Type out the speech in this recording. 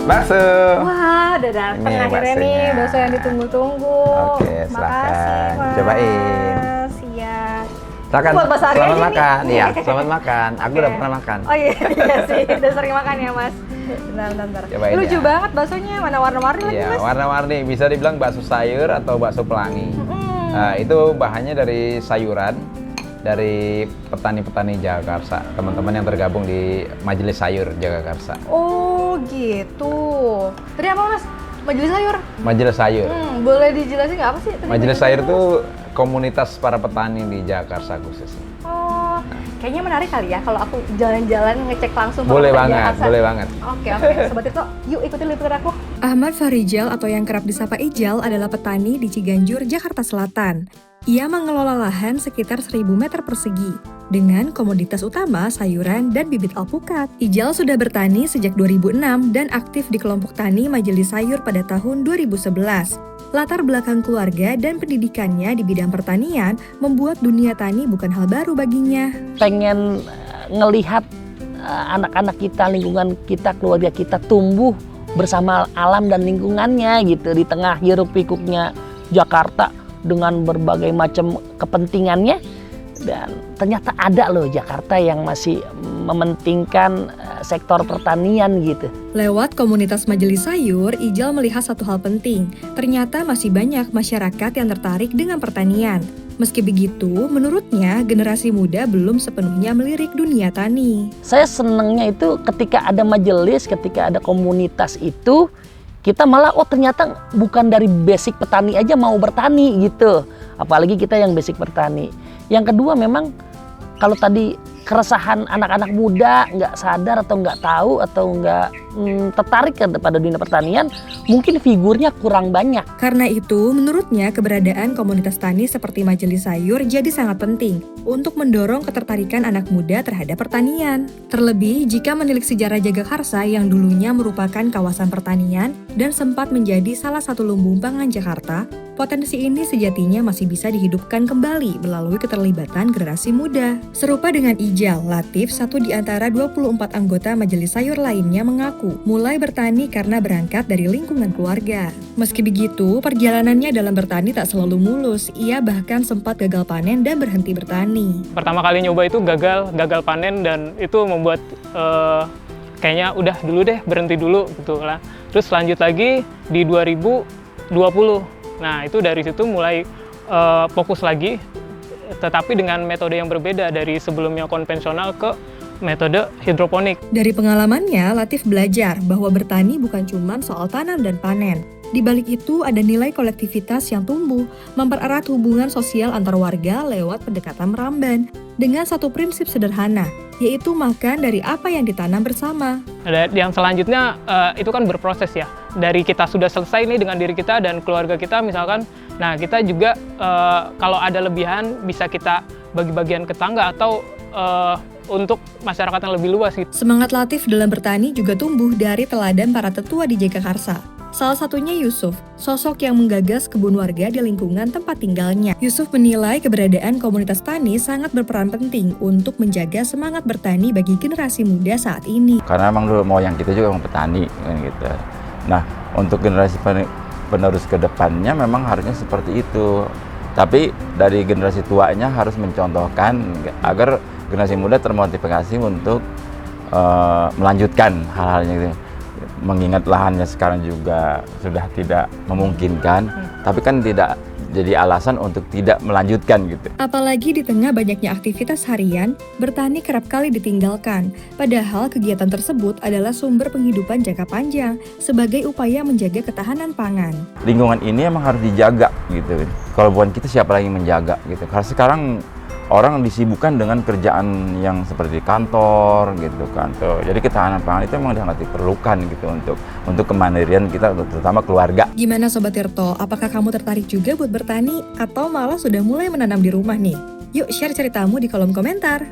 Bakso. Wah, udah datang Ini akhirnya nih baksonya. bakso yang ditunggu-tunggu. Oke, silakan. Makasih, Mas. Cobain. Siap. Silakan. Buat Mas Arya Selamat aja makan. nih. Iya, selamat makan. Aku Oke. udah pernah makan. Oh iya, iya sih. Udah sering makan ya, Mas. Bentar. Cobain Lucu ya. banget baksonya, mana warna-warni lagi, Iya, Mas. warna-warni. Bisa dibilang bakso sayur atau bakso pelangi. Nah, itu bahannya dari sayuran dari petani-petani Jagakarsa, teman-teman yang tergabung di Majelis Sayur Jagakarsa. Oh, gitu. Tadi apa, Mas? Majelis sayur? Majelis Sayur. Boleh dijelasin nggak apa sih? tadi Majelis Sayur Mas? itu komunitas para petani di Jagakarsa khususnya. Oh, kayaknya menarik kali ya kalau aku jalan-jalan ngecek langsung. Boleh sama banget, Jagakarsa. boleh banget. Oke, Sobat Tirto, yuk ikutin liputan aku. Ahmad Farijal atau yang kerap disapa Ijal adalah petani di Ciganjur, Jakarta Selatan. Ia mengelola lahan sekitar 1.000 meter persegi dengan komoditas utama sayuran dan bibit alpukat. Ijal sudah bertani sejak 2006 dan aktif di kelompok tani Majelis Sayur pada tahun 2011. Latar belakang keluarga dan pendidikannya di bidang pertanian membuat dunia tani bukan hal baru baginya. Pengen ngelihat anak-anak kita, lingkungan kita, keluarga kita tumbuh bersama alam dan lingkungannya gitu di tengah hiruk pikuknya Jakarta dengan berbagai macam kepentingannya. Dan ternyata ada loh Jakarta yang masih mementingkan sektor pertanian gitu. Lewat komunitas Majelis Sayur, Ijal melihat satu hal penting. Ternyata masih banyak masyarakat yang tertarik dengan pertanian. Meski begitu, menurutnya generasi muda belum sepenuhnya melirik dunia tani. Saya senangnya itu ketika ada majelis, ketika ada komunitas itu, kita malah ternyata bukan dari basic petani aja mau bertani gitu. Apalagi kita yang basic petani. Yang kedua memang kalau tadi keresahan anak-anak muda nggak sadar atau nggak tahu atau nggak tertarik pada dunia pertanian, mungkin figurnya kurang banyak. Karena itu, menurutnya keberadaan komunitas tani seperti Majelis Sayur jadi sangat penting untuk mendorong ketertarikan anak muda terhadap pertanian. Terlebih jika menilik sejarah Jagakarsa yang dulunya merupakan kawasan pertanian dan sempat menjadi salah satu lumbung pangan Jakarta, potensi ini sejatinya masih bisa dihidupkan kembali melalui keterlibatan generasi muda. Serupa dengan Ijal, Latif, satu di antara 24 anggota Majelis Sayur lainnya mengaku mulai bertani karena berangkat dari lingkungan keluarga. Meski begitu, perjalanannya dalam bertani tak selalu mulus. Ia bahkan sempat gagal panen dan berhenti bertani. Pertama kali nyoba itu gagal panen dan itu membuat kayaknya udah dulu deh, berhenti dulu gitu lah. Terus lanjut lagi di 2020. Nah, itu dari situ mulai fokus lagi, tetapi dengan metode yang berbeda dari sebelumnya konvensional ke metode hidroponik. Dari pengalamannya, Latif belajar bahwa bertani bukan cuma soal tanam dan panen. Di balik itu ada nilai kolektivitas yang tumbuh, mempererat hubungan sosial antar warga lewat pendekatan meramban, dengan satu prinsip sederhana, yaitu makan dari apa yang ditanam bersama. Yang selanjutnya itu kan berproses ya. Dari kita sudah selesai nih dengan diri kita dan keluarga kita misalkan, nah kita juga kalau ada lebihan bisa kita bagi-bagian ke tangga atau untuk masyarakat yang lebih luas gitu. Semangat Latif dalam bertani juga tumbuh dari teladan para tetua di Jagakarsa. Salah satunya Yusuf, sosok yang menggagas kebun warga di lingkungan tempat tinggalnya. Yusuf menilai keberadaan komunitas tani sangat berperan penting untuk menjaga semangat bertani bagi generasi muda saat ini. Karena memang dulu moyang kita juga memang petani kan gitu. Nah, untuk generasi penerus ke depannya memang harusnya seperti itu. Tapi dari generasi tuanya harus mencontohkan agar generasi muda termotivasi untuk melanjutkan hal-halnya gitu. Mengingat lahannya sekarang juga sudah tidak memungkinkan, tapi kan tidak jadi alasan untuk tidak melanjutkan gitu. Apalagi di tengah banyaknya aktivitas harian, bertani kerap kali ditinggalkan. Padahal kegiatan tersebut adalah sumber penghidupan jangka panjang sebagai upaya menjaga ketahanan pangan. Lingkungan ini emang harus dijaga gitu. Kalau bukan kita siapa lagi yang menjaga gitu. Karena sekarang orang disibukkan dengan kerjaan yang seperti kantor gitu kan. Jadi ketahanan pangan itu memang sangat diperlukan gitu untuk kemandirian kita, terutama keluarga. Gimana Sobat Tirto, apakah kamu tertarik juga buat bertani atau malah sudah mulai menanam di rumah nih? Yuk share ceritamu di kolom komentar.